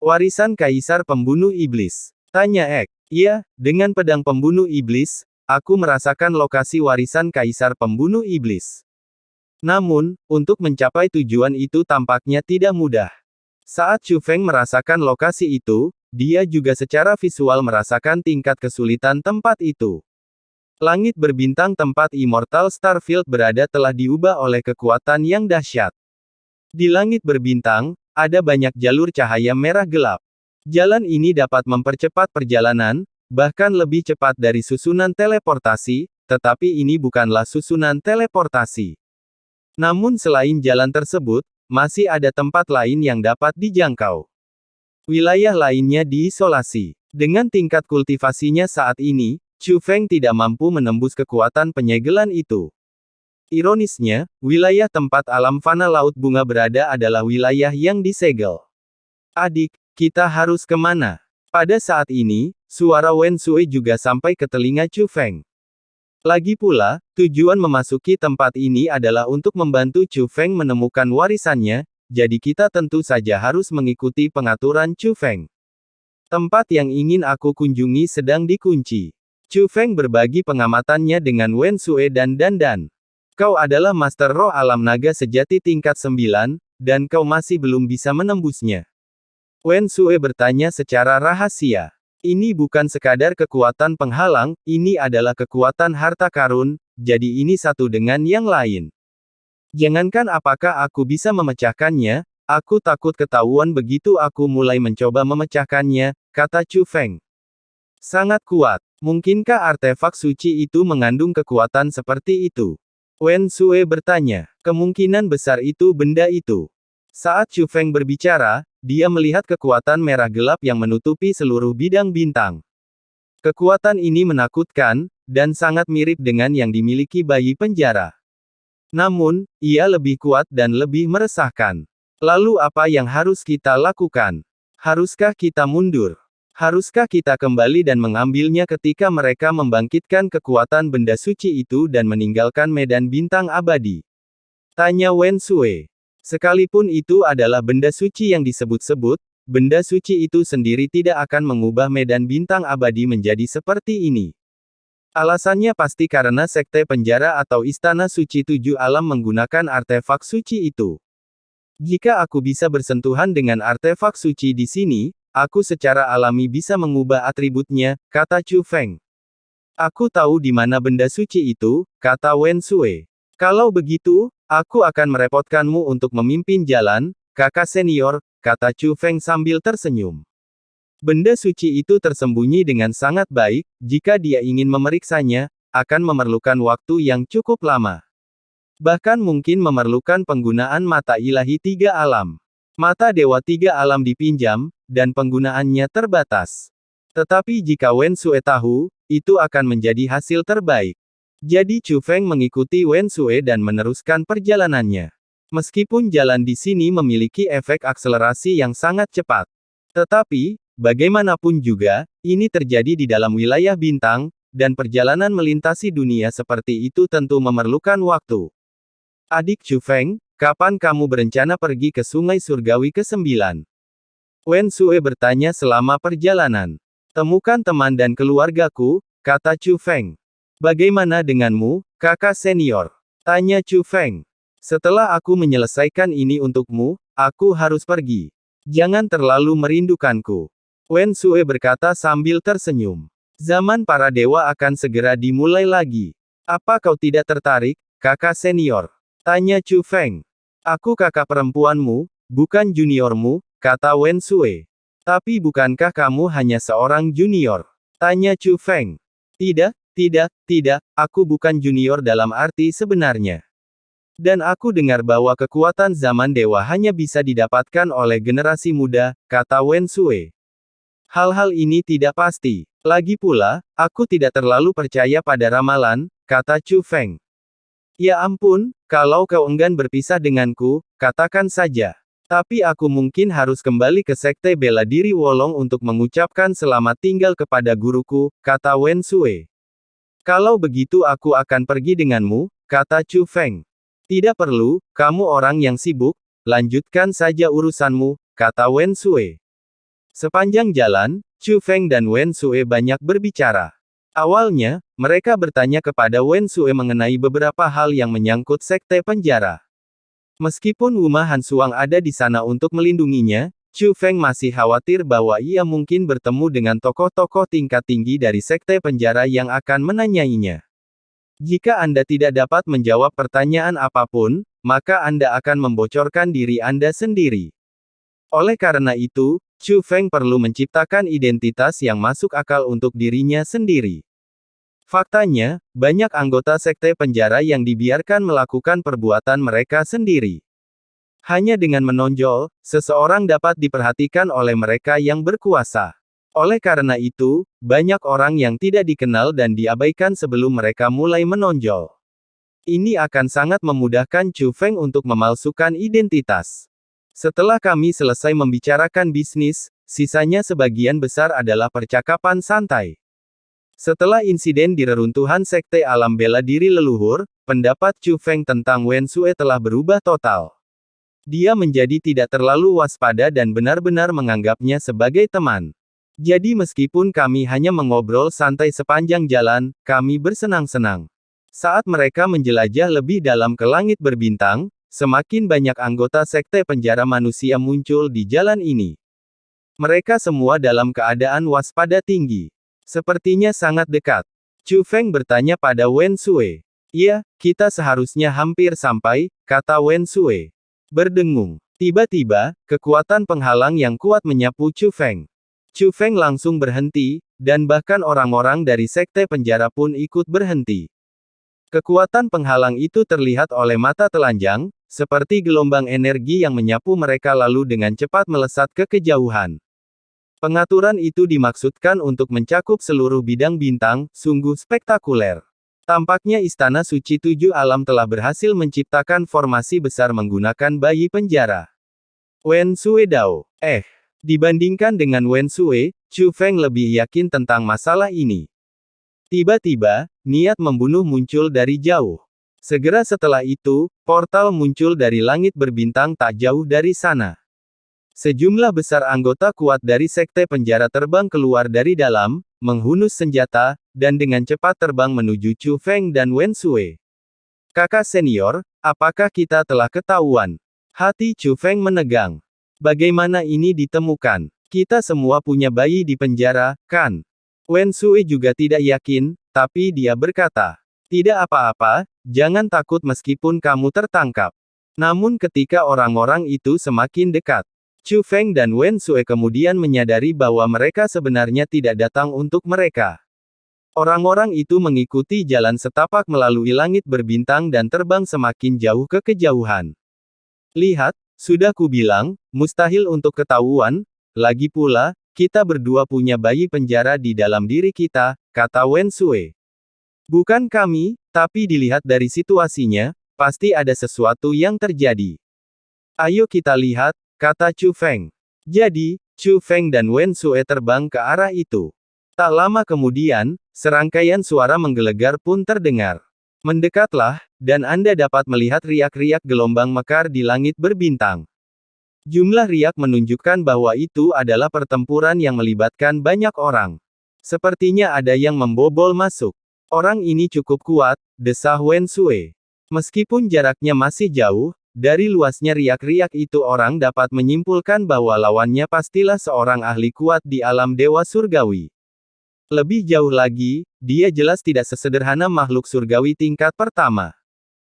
Warisan Kaisar Pembunuh Iblis. Tanya Ek. Iya, dengan pedang pembunuh iblis, aku merasakan lokasi warisan Kaisar Pembunuh Iblis. Namun, untuk mencapai tujuan itu tampaknya tidak mudah. Saat Chu Feng merasakan lokasi itu, dia juga secara visual merasakan tingkat kesulitan tempat itu. Langit berbintang tempat Immortal Starfield berada telah diubah oleh kekuatan yang dahsyat. Di langit berbintang, ada banyak jalur cahaya merah gelap. Jalan ini dapat mempercepat perjalanan, bahkan lebih cepat dari susunan teleportasi, tetapi ini bukanlah susunan teleportasi. Namun selain jalan tersebut, masih ada tempat lain yang dapat dijangkau. Wilayah lainnya diisolasi. Dengan tingkat kultivasinya saat ini, Chu Feng tidak mampu menembus kekuatan penyegelan itu. Ironisnya, wilayah tempat alam fana Laut Bunga berada adalah wilayah yang disegel. Adik, kita harus kemana? Pada saat ini, suara Wen Sui juga sampai ke telinga Chu Feng. Lagi pula, tujuan memasuki tempat ini adalah untuk membantu Chu Feng menemukan warisannya, jadi kita tentu saja harus mengikuti pengaturan Chu Feng. Tempat yang ingin aku kunjungi sedang dikunci. Chu Feng berbagi pengamatannya dengan Wen Sui dan Dandan. Kau adalah Master Roh Alam Naga sejati tingkat 9, dan kau masih belum bisa menembusnya. Wen Sui bertanya secara rahasia. Ini bukan sekadar kekuatan penghalang, ini adalah kekuatan harta karun, jadi ini satu dengan yang lain. Jangankan apakah aku bisa memecahkannya, aku takut ketahuan begitu aku mulai mencoba memecahkannya, kata Chu Feng. Sangat kuat. Mungkinkah artefak suci itu mengandung kekuatan seperti itu? Wen Sui bertanya. Kemungkinan besar itu benda itu. Saat Chu Feng berbicara, dia melihat kekuatan merah gelap yang menutupi seluruh bidang bintang. Kekuatan ini menakutkan, dan sangat mirip dengan yang dimiliki bayi penjara. Namun, ia lebih kuat dan lebih meresahkan. Lalu apa yang harus kita lakukan? Haruskah kita mundur? Haruskah kita kembali dan mengambilnya ketika mereka membangkitkan kekuatan benda suci itu dan meninggalkan medan bintang abadi? Tanya Wen Sui. Sekalipun itu adalah benda suci yang disebut-sebut, benda suci itu sendiri tidak akan mengubah medan bintang abadi menjadi seperti ini. Alasannya pasti karena sekte penjara atau istana suci 7 alam menggunakan artefak suci itu. Jika aku bisa bersentuhan dengan artefak suci di sini, aku secara alami bisa mengubah atributnya, kata Chu Feng. Aku tahu di mana benda suci itu, kata Wen Sui. Kalau begitu, aku akan merepotkanmu untuk memimpin jalan, kakak senior, kata Chu Feng sambil tersenyum. Benda suci itu tersembunyi dengan sangat baik, jika dia ingin memeriksanya, akan memerlukan waktu yang cukup lama. Bahkan mungkin memerlukan penggunaan mata ilahi 3 alam. Mata dewa 3 alam dipinjam, dan penggunaannya terbatas. Tetapi jika Wen Sui tahu, itu akan menjadi hasil terbaik. Jadi Chu Feng mengikuti Wen Sui dan meneruskan perjalanannya. Meskipun jalan di sini memiliki efek akselerasi yang sangat cepat. Tetapi, bagaimanapun juga, ini terjadi di dalam wilayah bintang, dan perjalanan melintasi dunia seperti itu tentu memerlukan waktu. Adik Chu Feng, kapan kamu berencana pergi ke Sungai Surgawi ke-9? Wen Sui bertanya selama perjalanan. Temukan teman dan keluargaku, kata Chu Feng. Bagaimana denganmu, kakak senior? Tanya Chu Feng. Setelah aku menyelesaikan ini untukmu, aku harus pergi. Jangan terlalu merindukanku. Wen Sui berkata sambil tersenyum. Zaman para dewa akan segera dimulai lagi. Apa kau tidak tertarik, kakak senior? Tanya Chu Feng. Aku kakak perempuanmu, bukan juniormu, kata Wen Sui. Tapi bukankah kamu hanya seorang junior? Tanya Chu Feng. Tidak, aku bukan junior dalam arti sebenarnya. Dan aku dengar bahwa kekuatan zaman dewa hanya bisa didapatkan oleh generasi muda, kata Wen Sui. Hal-hal ini tidak pasti. Lagi pula, aku tidak terlalu percaya pada ramalan, kata Chu Feng. Ya ampun, kalau kau enggan berpisah denganku, katakan saja. Tapi aku mungkin harus kembali ke Sekte Bela Diri Wolong untuk mengucapkan selamat tinggal kepada guruku, kata Wen Sui. Kalau begitu aku akan pergi denganmu, kata Chu Feng. Tidak perlu, kamu orang yang sibuk, lanjutkan saja urusanmu, kata Wen Sui. Sepanjang jalan, Chu Feng dan Wen Sue banyak berbicara. Awalnya, mereka bertanya kepada Wen Sue mengenai beberapa hal yang menyangkut sekte penjara. Meskipun Wuma Hansuang ada di sana untuk melindunginya, Chu Feng masih khawatir bahwa ia mungkin bertemu dengan tokoh-tokoh tingkat tinggi dari sekte penjara yang akan menanyainya. Jika Anda tidak dapat menjawab pertanyaan apapun, maka Anda akan membocorkan diri Anda sendiri. Oleh karena itu, Chu Feng perlu menciptakan identitas yang masuk akal untuk dirinya sendiri. Faktanya, banyak anggota sekte penjara yang dibiarkan melakukan perbuatan mereka sendiri. Hanya dengan menonjol, seseorang dapat diperhatikan oleh mereka yang berkuasa. Oleh karena itu, banyak orang yang tidak dikenal dan diabaikan sebelum mereka mulai menonjol. Ini akan sangat memudahkan Chu Feng untuk memalsukan identitas. Setelah kami selesai membicarakan bisnis, sisanya sebagian besar adalah percakapan santai. Setelah insiden di reruntuhan sekte alam bela diri leluhur, pendapat Chu Feng tentang Wen Sue telah berubah total. Dia menjadi tidak terlalu waspada dan benar-benar menganggapnya sebagai teman. Jadi meskipun kami hanya mengobrol santai sepanjang jalan, kami bersenang-senang. Saat mereka menjelajah lebih dalam ke langit berbintang, semakin banyak anggota sekte penjara manusia muncul di jalan ini. Mereka semua dalam keadaan waspada tinggi. Sepertinya sangat dekat. Chu Feng bertanya pada Wen Sue. "Iya, kita seharusnya hampir sampai," kata Wen Sue. Berdengung. Tiba-tiba, kekuatan penghalang yang kuat menyapu Chu Feng. Chu Feng langsung berhenti, dan bahkan orang-orang dari sekte penjara pun ikut berhenti. Kekuatan penghalang itu terlihat oleh mata telanjang, seperti gelombang energi yang menyapu mereka lalu dengan cepat melesat ke kejauhan. Pengaturan itu dimaksudkan untuk mencakup seluruh bidang bintang, sungguh spektakuler. Tampaknya Istana Suci Tujuh Alam telah berhasil menciptakan formasi besar menggunakan bayi penjara. Wen Sue Dao. Dibandingkan dengan Wen Sue, Chu Feng lebih yakin tentang masalah ini. Tiba-tiba, niat membunuh muncul dari jauh. Segera setelah itu, portal muncul dari langit berbintang tak jauh dari sana. Sejumlah besar anggota kuat dari sekte penjara terbang keluar dari dalam, menghunus senjata, dan dengan cepat terbang menuju Chu Feng dan Wen Sue. "Kakak senior, apakah kita telah ketahuan?" Hati Chu Feng menegang. Bagaimana ini ditemukan? Kita semua punya bayi di penjara, kan? Wen Sue juga tidak yakin, tapi dia berkata, "Tidak apa-apa, jangan takut meskipun kamu tertangkap." Namun ketika orang-orang itu semakin dekat, Chu Feng dan Wen Sue kemudian menyadari bahwa mereka sebenarnya tidak datang untuk mereka. Orang-orang itu mengikuti jalan setapak melalui langit berbintang dan terbang semakin jauh ke kejauhan. "Lihat, sudah kubilang, mustahil untuk ketahuan, lagi pula, kita berdua punya bayi penjara di dalam diri kita," kata Wen Sue. "Bukan kami, tapi dilihat dari situasinya, pasti ada sesuatu yang terjadi. Ayo kita lihat," kata Chu Feng. Jadi, Chu Feng dan Wen Sue terbang ke arah itu. Tak lama kemudian, serangkaian suara menggelegar pun terdengar. "Mendekatlah, dan Anda dapat melihat riak-riak gelombang mekar di langit berbintang." Jumlah riak menunjukkan bahwa itu adalah pertempuran yang melibatkan banyak orang. Sepertinya ada yang membobol masuk. "Orang ini cukup kuat," desah Wen Sue. Meskipun jaraknya masih jauh, dari luasnya riak-riak itu orang dapat menyimpulkan bahwa lawannya pastilah seorang ahli kuat di alam dewa surgawi. Lebih jauh lagi, dia jelas tidak sesederhana makhluk surgawi tingkat pertama.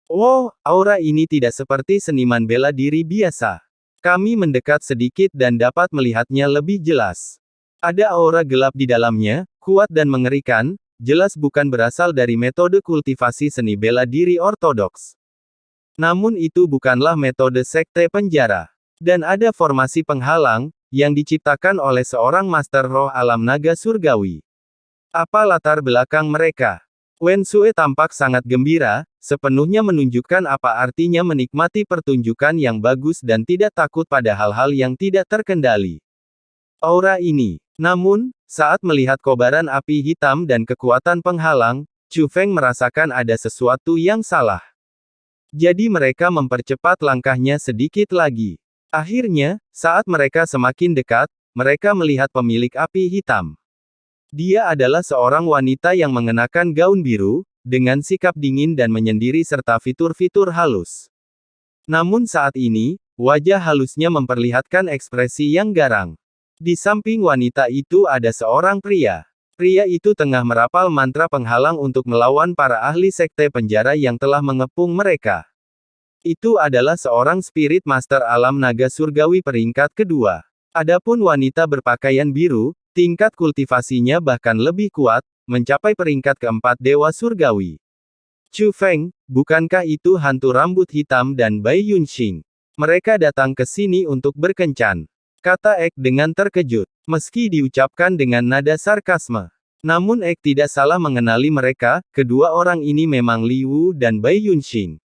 "Wow, aura ini tidak seperti seniman bela diri biasa." Kami mendekat sedikit dan dapat melihatnya lebih jelas. Ada aura gelap di dalamnya, kuat dan mengerikan, jelas bukan berasal dari metode kultivasi seni bela diri ortodoks. Namun itu bukanlah metode sekte penjara. Dan ada formasi penghalang, yang diciptakan oleh seorang master roh alam naga surgawi. Apa latar belakang mereka? Wen Sue tampak sangat gembira, sepenuhnya menunjukkan apa artinya menikmati pertunjukan yang bagus dan tidak takut pada hal-hal yang tidak terkendali. Aura ini. Namun, saat melihat kobaran api hitam dan kekuatan penghalang, Chu Feng merasakan ada sesuatu yang salah. Jadi mereka mempercepat langkahnya sedikit lagi. Akhirnya, saat mereka semakin dekat, mereka melihat pemilik api hitam. Dia adalah seorang wanita yang mengenakan gaun biru, dengan sikap dingin dan menyendiri serta fitur-fitur halus. Namun saat ini, wajah halusnya memperlihatkan ekspresi yang garang. Di samping wanita itu ada seorang pria. Pria itu tengah merapal mantra penghalang untuk melawan para ahli sekte penjara yang telah mengepung mereka. Itu adalah seorang spirit master alam naga surgawi peringkat kedua. Adapun wanita berpakaian biru, tingkat kultivasinya bahkan lebih kuat, mencapai peringkat keempat dewa surgawi. Chu Feng, bukankah itu hantu rambut hitam dan Bai Yunxing? Mereka datang ke sini untuk berkencan, kata Ek dengan terkejut, meski diucapkan dengan nada sarkasme. Namun Ek tidak salah mengenali mereka, kedua orang ini memang Li Wu dan Bai Yunxing.